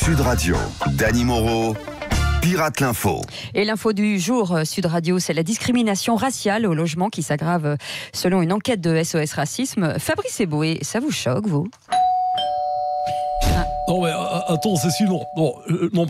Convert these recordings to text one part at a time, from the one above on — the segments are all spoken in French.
Sud Radio, Dany Moreau, Pirate l'info. Et l'info du jour, Sud Radio, c'est la discrimination raciale au logement qui s'aggrave selon une enquête de SOS Racisme. Fabrice Eboué, ça vous choque, vous ? Non mais attends Cécile, non,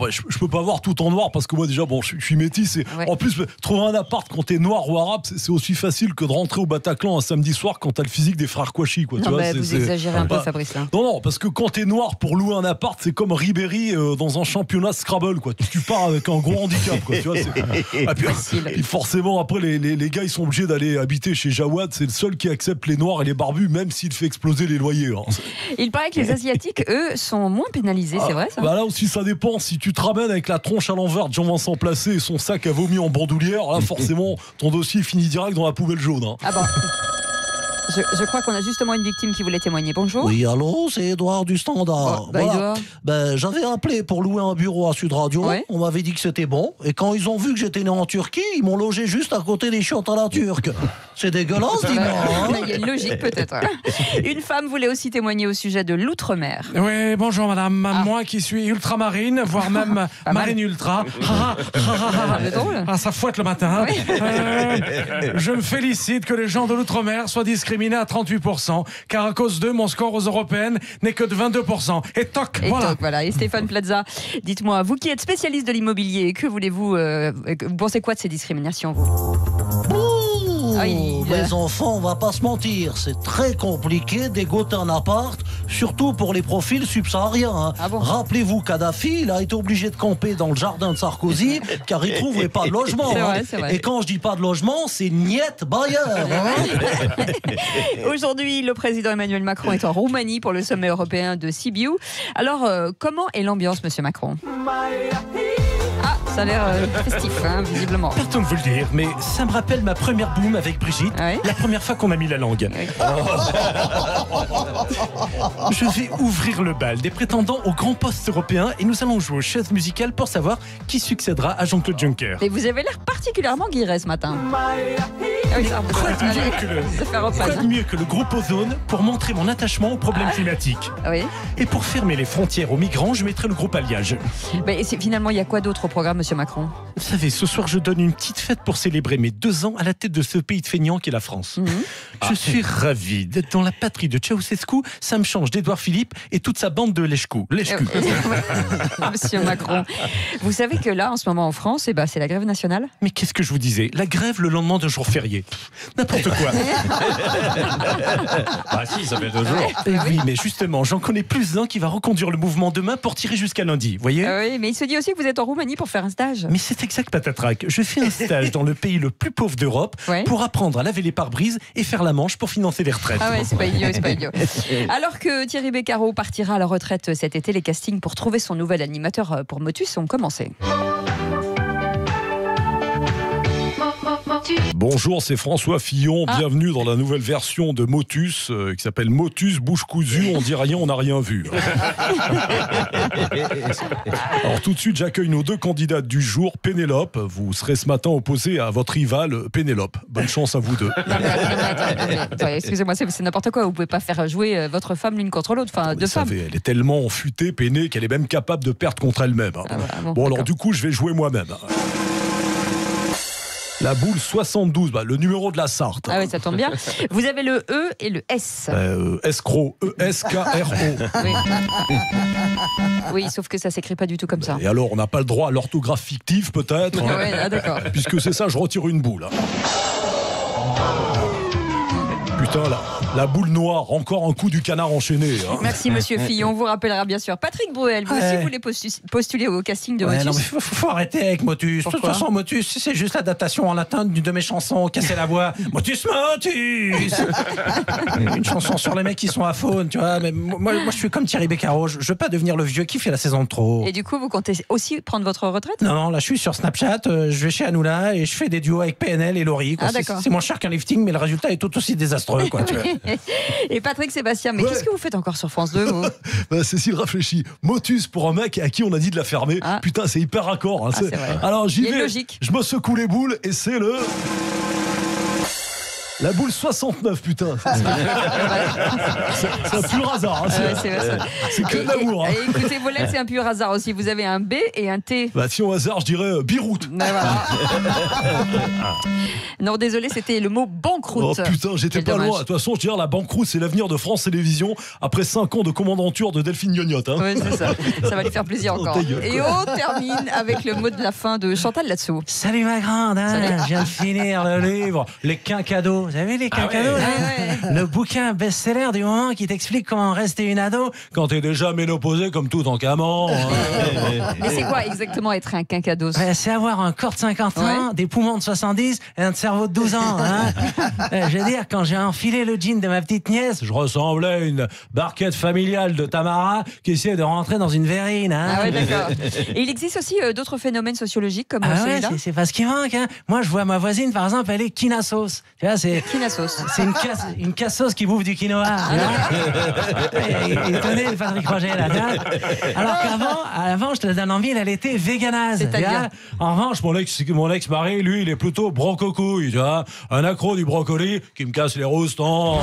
je peux pas voir tout en noir parce que moi déjà je suis métis et ouais. En plus trouver un appart quand t'es noir ou arabe c'est aussi facile que de rentrer au Bataclan un samedi soir quand t'as le physique des frères Kouachi quoi. Non, vous exagérez un peu Fabrice là. Non parce que quand t'es noir pour louer un appart c'est comme Ribéry dans un championnat Scrabble quoi. Tu pars avec un gros handicap quoi. Tu vois, et forcément après les gars ils sont obligés d'aller habiter chez Jawad, c'est le seul qui accepte les noirs et les barbus même s'il fait exploser les loyers. Hein. Il paraît que les asiatiques eux sont moins pénalisés, c'est vrai ça ? Là aussi ça dépend, si tu te ramènes avec la tronche à l'envers de Jean-Vincent Placé et son sac à vomi en bandoulière, là forcément ton dossier finit direct dans la poubelle jaune. Hein. Ah bon. Je crois qu'on a justement une victime qui voulait témoigner. Bonjour. Oui, allô, c'est Edouard du Standard. Edouard. J'avais appelé pour louer un bureau à Sud Radio. Ouais. On m'avait dit que c'était bon. Et quand ils ont vu que j'étais né en Turquie, ils m'ont logé juste à côté des chiottes à la turque. C'est dégueulasse, dis-moi. Il y a une logique peut-être. Une femme voulait aussi témoigner au sujet de l'outre-mer. Oui, bonjour madame. Moi qui suis ultramarine, voire même marine ultra. Ça fouette le matin. Oui. Je me félicite que les gens de l'outre-mer soient discriminés à 38%, car à cause d'eux, mon score aux européennes n'est que de 22%. Et toc, voilà. Et Stéphane Plaza, dites-moi, vous qui êtes spécialiste de l'immobilier, que voulez-vous, vous pensez quoi de ces discriminations, vous ? Les enfants, on va pas se mentir, c'est très compliqué d'égoter un appart, surtout pour les profils subsahariens. Hein. Ah bon ? Rappelez-vous, Kadhafi, il a été obligé de camper dans le jardin de Sarkozy, car il trouvait pas de logement. C'est vrai. Et quand je dis pas de logement, c'est niet bailleur. Aujourd'hui, le président Emmanuel Macron est en Roumanie pour le sommet européen de Sibiu. Alors, comment est l'ambiance, monsieur Macron ? Ça a l'air festif, visiblement. Pardon de vous le dire, mais ça me rappelle ma première boum avec Brigitte, la première fois qu'on m'a mis la langue. Oui. Je vais ouvrir le bal des prétendants au grand poste européen et nous allons jouer aux chaises musicales pour savoir qui succédera à Jean-Claude Juncker. Et vous avez l'air particulièrement guiré ce matin. Quoi de mieux que le groupe Ozone pour montrer mon attachement aux problèmes climatiques. Oui. Et pour fermer les frontières aux migrants, je mettrai le groupe Alliage. Mais finalement, il y a quoi d'autre au programme, monsieur Macron ? Vous savez, ce soir, je donne une petite fête pour célébrer mes 2 ans à la tête de ce pays de feignants qu'est la France. Je suis ravi d'être dans la patrie de Ceausescu. Ça me change d'Édouard Philippe et toute sa bande de lèche-cou. Monsieur Macron, vous savez que là, en ce moment en France, c'est la grève nationale ? Mais qu'est-ce que je vous disais ? La grève le lendemain d'un jour férié. N'importe quoi. Si, ça fait 2 jours. Oui, mais justement, j'en connais plus d'un qui va reconduire le mouvement demain pour tirer jusqu'à lundi, voyez ? Oui, mais il se dit aussi que vous êtes en Roumanie pour faire un stage. Mais c'est exact, patatrac. Je fais un stage dans le pays le plus pauvre d'Europe pour apprendre à laver les pare-brises et faire la manche pour financer les retraites. Ah ouais, c'est pas idiot. Alors que Thierry Beccaro partira à la retraite cet été, les castings pour trouver son nouvel animateur pour Motus ont commencé. Bonjour, c'est François Fillon, bienvenue dans la nouvelle version de Motus qui s'appelle Motus bouche cousue, on dit rien, on n'a rien vu. Alors tout de suite, j'accueille nos 2 candidates du jour. Pénélope, vous serez ce matin opposée à votre rivale Pénélope. Bonne chance à vous 2. Attends, excusez-moi, c'est n'importe quoi, vous pouvez pas faire jouer votre femme l'une contre l'autre, enfin deux femmes. Vous savez, elle est tellement futée, Péné, qu'elle est même capable de perdre contre elle-même. Alors du coup, je vais jouer moi-même. La boule 72, le numéro de la Sarthe. Ah oui, ça tombe bien. Vous avez le E et le S. Escroc, E-S-K-R-O. Oui, sauf que ça s'écrit pas du tout comme ça. Et alors, on n'a pas le droit à l'orthographe fictive, peut-être d'accord. Puisque c'est ça, je retire une boule. Putain, la boule noire, encore un coup du canard enchaîné. Merci monsieur Fillon, on vous rappellera bien sûr. Patrick Bruel, vous aussi voulez postuler au casting de Motus. Non, mais faut arrêter avec Motus. De toute façon, Motus, c'est juste l'adaptation en latin d'une de mes chansons, Casser la voix. Motus. Une chanson sur les mecs qui sont à faune, tu vois. Mais moi, je suis comme Thierry Beccaro, je veux pas devenir le vieux qui fait la saison de trop. Et du coup, vous comptez aussi prendre votre retraite ? Non, là, je suis sur Snapchat, je vais chez Hanouna et je fais des duos avec PNL et Laurie. C'est moins cher qu'un lifting, mais le résultat est tout aussi désastreux, quoi. Tu vois. Et Patrick Sébastien, mais qu'est-ce que vous faites encore sur France 2 vous Cécile réfléchit. Motus pour un mec à qui on a dit de la fermer. Putain, c'est hyper raccord. C'est vrai. Alors j'y vais. Logique. Je me secoue les boules et c'est le... La boule 69, putain. C'est un pur hasard. Hein, c'est que de l'amour. Hein. Et écoutez, vos lettres, c'est un pur hasard aussi. Vous avez un B et un T. Bah, si au hasard, je dirais Biroute. Voilà. Non, désolé, c'était le mot banqueroute. Oh putain, j'étais pas loin. De toute façon, je dirais la banqueroute, c'est l'avenir de France Télévisions après 5 ans de commandanture de Delphine Gnognotte. Hein. Oui, c'est ça. Ça va lui faire plaisir encore. Et on termine avec le mot de la fin de Chantal là-dessous. Salut ma grande, hein. Je viens de finir le livre Les Quincados. Vous avez vu les Quincados Le bouquin best-seller du moment qui t'explique comment rester une ado quand t'es déjà ménopausée comme tout en camant. Hein. Mais c'est quoi exactement être un quincados? C'est avoir un corps de 50 ans, des poumons de 70 et un cerveau de 12 ans. Hein. Je veux dire, quand j'ai enfilé le jean de ma petite nièce, je ressemblais à une barquette familiale de Tamara qui essayait de rentrer dans une verrine. Hein. Ah ouais, d'accord. Et il existe aussi d'autres phénomènes sociologiques comme celui-là. C'est pas ce qui manque. Hein. Moi, je vois ma voisine, par exemple, elle est quinassos. Tu vois, c'est une cassos qui bouffe du quinoa. Et tenez, le Patrick Roger, là. Alors qu'avant, je te donne envie, elle était véganaze. En revanche, mon ex-mari, lui, il est plutôt brococouille, tu vois. Un accro du brocoli qui me casse les roustons.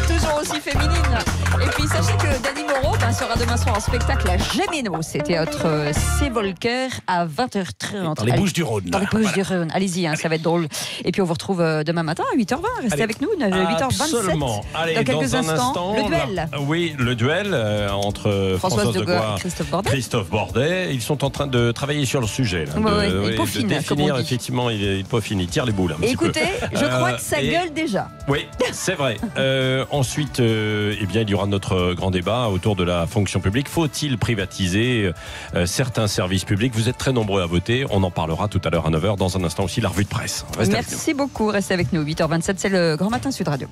Toujours aussi féminine. Et puis, sachez que Dany Moreau sera demain soir en spectacle à Gémenos. C'est théâtre C-Volker à 20h30. Dans les Bouches-du-Rhône. Dans les Bouches-du-Rhône. Allez-y, ça va être drôle. Et puis, on vous retrouve demain matin à 8h20. Restez avec nous, 8h27. Absolument. Allez, dans quelques dans un instants, le duel. Oui, le duel entre Françoise de Gois et Christophe Bordet. Ils sont en train de travailler sur le sujet. Là, il peaufine, de définir, effectivement, il peaufine, il tire les boules. Écoutez, je crois que ça gueule déjà. Oui, c'est vrai. Ensuite, eh bien, il y aura notre grand débat autour de la fonction publique. Faut-il privatiser certains services publics? Vous êtes très nombreux à voter. On en parlera tout à l'heure à 9h. Dans un instant aussi, la revue de presse. Merci beaucoup. Restez avec nous. 8h27, c'est le Grand Matin Sud Radio.